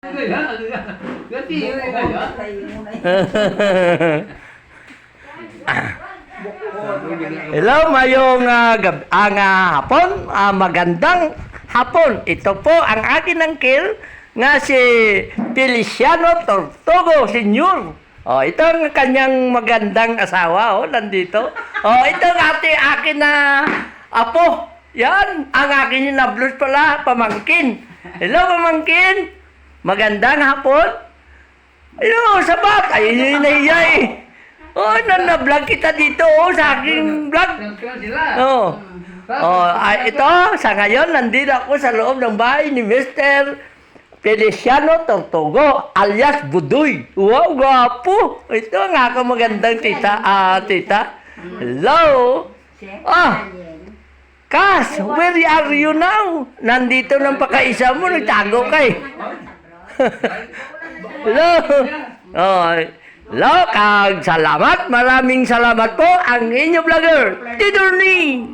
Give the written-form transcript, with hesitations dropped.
Hello, mayong hapon, magandang hapon. Ito po ang akin angkil nga si Feliciano Tortugo Sr. Ito ang kanyang magandang asawa, nandito. Ito ang akin na apo. Yan, ang akin yung nablos pala, pamangkin. Hello, pamangkin. Magandang hapon. Hello, sabat. Ayun yung nahiya eh. Na-vlog kita dito, sa aking vlog. Ito, sa ngayon, nandito ako sa loob ng bahay ni Mr. Feliciano Tortugo, alias Budoy. Wow, gwapo. Ito ang aking magandang tita. Tita. Hello. Kas, where are you now? Nandito ng pakaisa mo, nagtago kay. Hello. Hello, salamat. Maraming salamat po ang inyo vlogger, Tidorni.